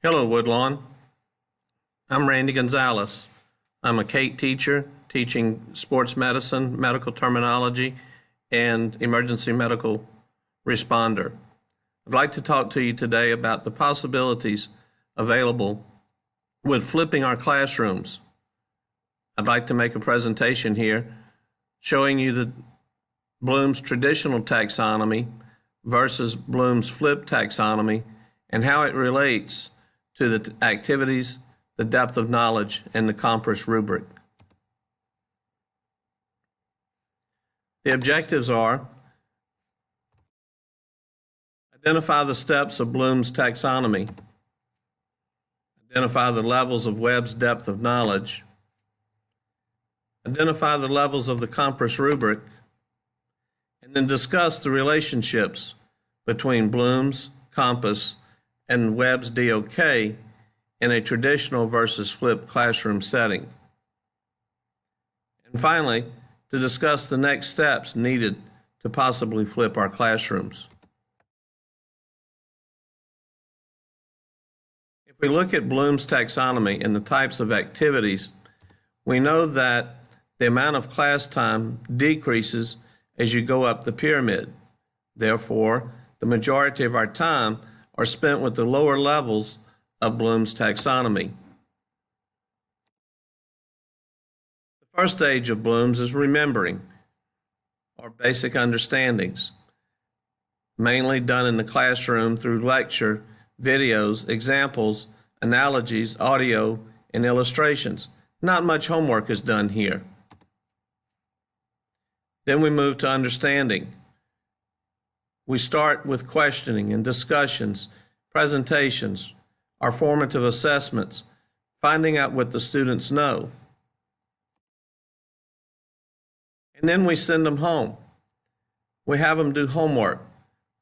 Hello, Woodlawn. I'm Randy Gonzalez. I'm a CATE teacher teaching sports medicine, medical terminology, and emergency medical responder. I'd like to talk to you today about the possibilities available with flipping our classrooms. I'd like to make a presentation here showing you the Bloom's traditional taxonomy versus Bloom's flipped taxonomy and how it relates to the activities, the depth of knowledge, and the compass rubric. The objectives are: identify the steps of Bloom's taxonomy, identify the levels of Webb's depth of knowledge, identify the levels of the compass rubric, and then discuss the relationships between Bloom's compass and Webb's DOK in a traditional versus flipped classroom setting. And finally, to discuss the next steps needed to possibly flip our classrooms. If we look at Bloom's taxonomy and the types of activities, we know that the amount of class time decreases as you go up the pyramid. Therefore, the majority of our time are spent with the lower levels of Bloom's taxonomy. The first stage of Bloom's is remembering, or basic understandings, mainly done in the classroom through lecture, videos, examples, analogies, audio, and illustrations. Not much homework is done here. Then we move to understanding. We start with questioning and discussions, presentations, our formative assessments, finding out what the students know. And then we send them home. We have them do homework,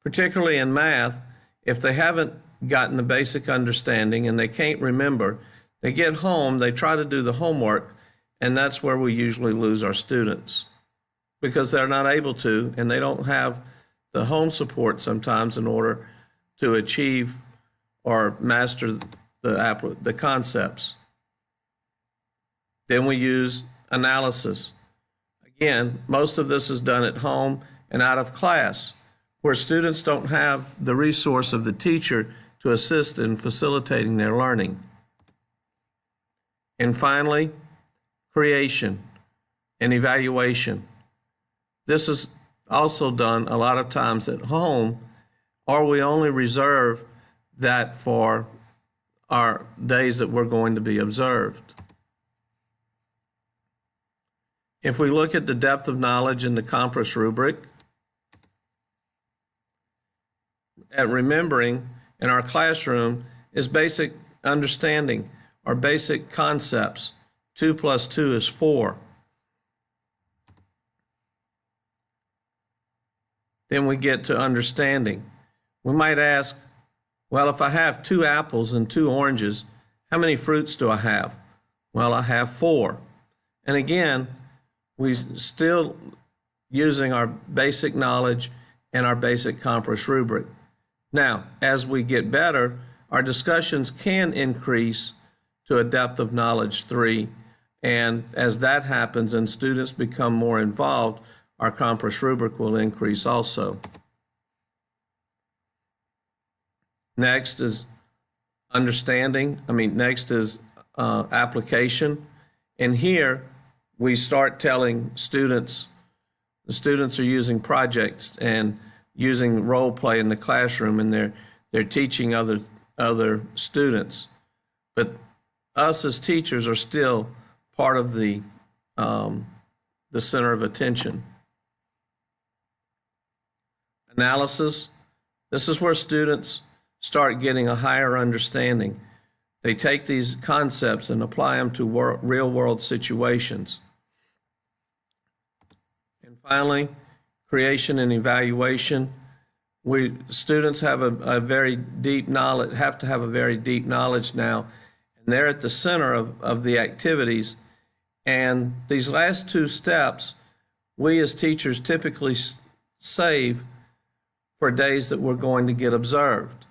particularly in math. If they haven't gotten the basic understanding and they can't remember, they get home, they try to do the homework, and that's where we usually lose our students, because they're not able to, and they don't have the home support sometimes in order to achieve or master the concepts. Then we use analysis. Again, most of this is done at home and out of class, where students don't have the resource of the teacher to assist in facilitating their learning. And finally, creation and evaluation. This is also done a lot of times at home, or we only reserve that for our days that we're going to be observed. If we look at the depth of knowledge in the compass rubric, at remembering in our classroom is basic understanding or basic concepts. 2 + 2 is 4. Then we get to understanding. We might ask, well, if I have 2 apples and 2 oranges, how many fruits do I have? Well, I have 4. And again, we still using our basic knowledge and our basic compass rubric. Now, as we get better, our discussions can increase to a depth of knowledge 3. And as that happens and students become more involved, our compass rubric will increase also. Next is application. And here we start telling students, the students are using projects and using role play in the classroom, and they're teaching other students. But us as teachers are still part of the center of attention. Analysis. This is where students start getting a higher understanding. They take these concepts and apply them to real-world situations. And finally, creation and evaluation. Students have a very deep knowledge, have to have a very deep knowledge now, and they're at the center of the activities. And these last 2 steps, we as teachers typically save for days that we're going to get observed.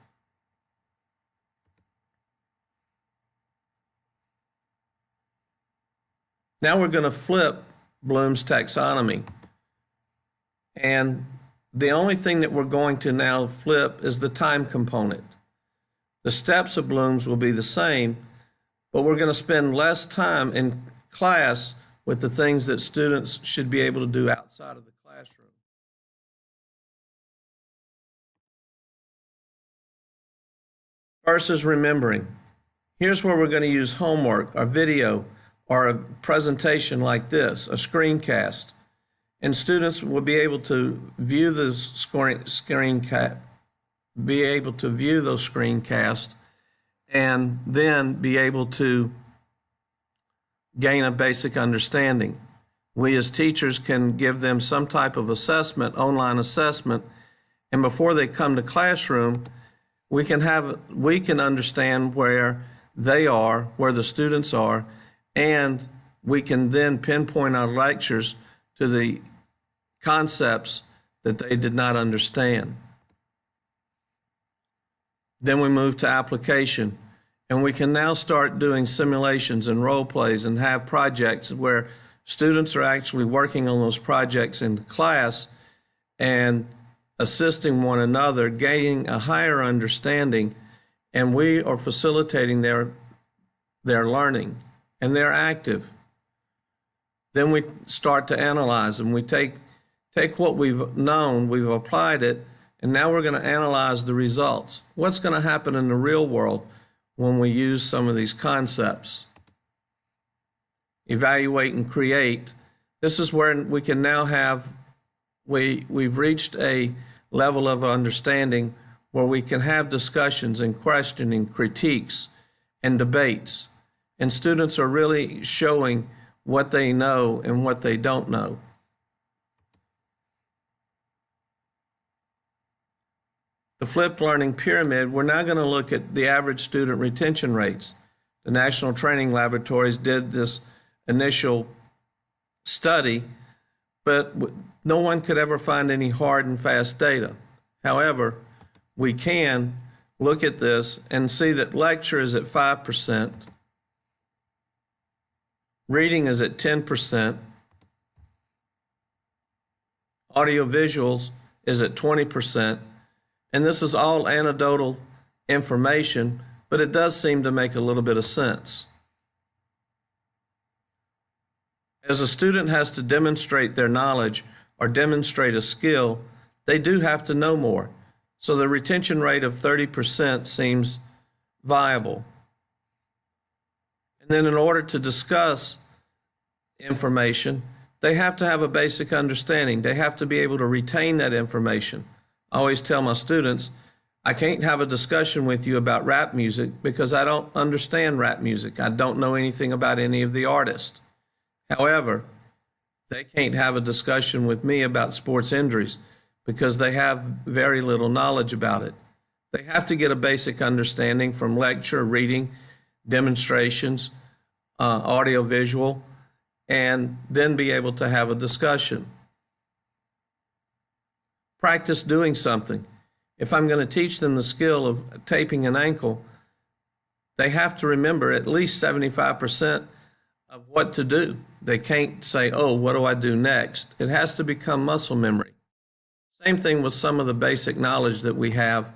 Now we're going to flip Bloom's taxonomy. And the only thing that we're going to now flip is the time component. The steps of Bloom's will be the same, but we're going to spend less time in class with the things that students should be able to do outside of the classroom. First is remembering. Here's where we're going to use homework, or video, or a presentation like this, a screencast. And students will be able to view the those screencasts and then be able to gain a basic understanding. We as teachers can give them some type of assessment, online assessment, and before they come to classroom, we can understand where they are, where the students are, and we can then pinpoint our lectures to the concepts that they did not understand. Then we move to application, and we can now start doing simulations and role plays and have projects where students are actually working on those projects in class and assisting one another, gaining a higher understanding, and we are facilitating their learning, and they're active. Then we start to analyze, and we take what we've known, we've applied it, and now we're going to analyze the results. What's going to happen in the real world when we use some of these concepts? Evaluate and create. This is where we can now have, we've reached a level of understanding where we can have discussions and questioning, critiques, and debates. And students are really showing what they know and what they don't know. The flipped learning pyramid, we're now going to look at the average student retention rates. The National Training Laboratories did this initial study, but no one could ever find any hard and fast data. However, we can look at this and see that lecture is at 5%, reading is at 10%, audio visuals is at 20%, and this is all anecdotal information, but it does seem to make a little bit of sense. As a student has to demonstrate their knowledge or demonstrate a skill, they do have to know more. So the retention rate of 30% seems viable. And then in order to discuss information, they have to have a basic understanding. They have to be able to retain that information. I always tell my students, I can't have a discussion with you about rap music because I don't understand rap music. I don't know anything about any of the artists. However, they can't have a discussion with me about sports injuries because they have very little knowledge about it. They have to get a basic understanding from lecture, reading, demonstrations, audio, visual, and then be able to have a discussion. Practice doing something. If I'm going to teach them the skill of taping an ankle, they have to remember at least 75% of what to do. They can't say, oh, what do I do next? It has to become muscle memory. Same thing with some of the basic knowledge that we have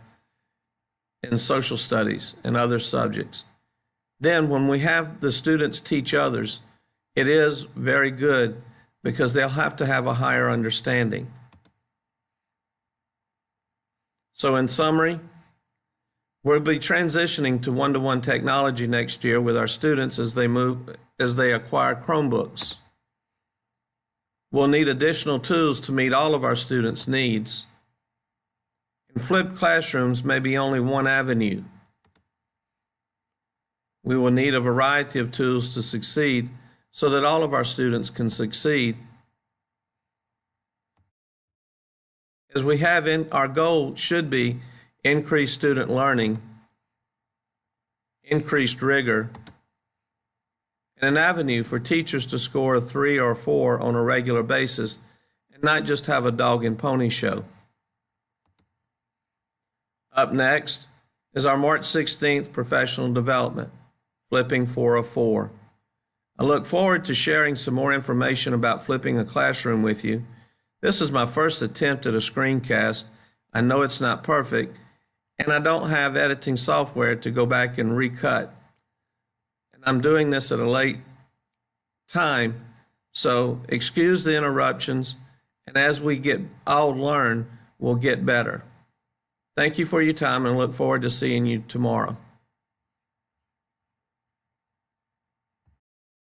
in social studies and other subjects. Then when we have the students teach others, it is very good because they'll have to have a higher understanding. So in summary, we'll be transitioning to one-to-one technology next year with our students as they acquire Chromebooks. We'll need additional tools to meet all of our students' needs. And flipped classrooms may be only one avenue. We will need a variety of tools to succeed so that all of our students can succeed. As we have our goal should be increased student learning, increased rigor, and an avenue for teachers to score a 3 or 4 on a regular basis and not just have a dog and pony show. Up next is our March 16th professional development, Flipping 404. I look forward to sharing some more information about flipping a classroom with you. This is my first attempt at a screencast. I know it's not perfect, and I don't have editing software to go back and recut. And I'm doing this at a late time, so excuse the interruptions, and as we all learn, we'll get better. Thank you for your time, and look forward to seeing you tomorrow.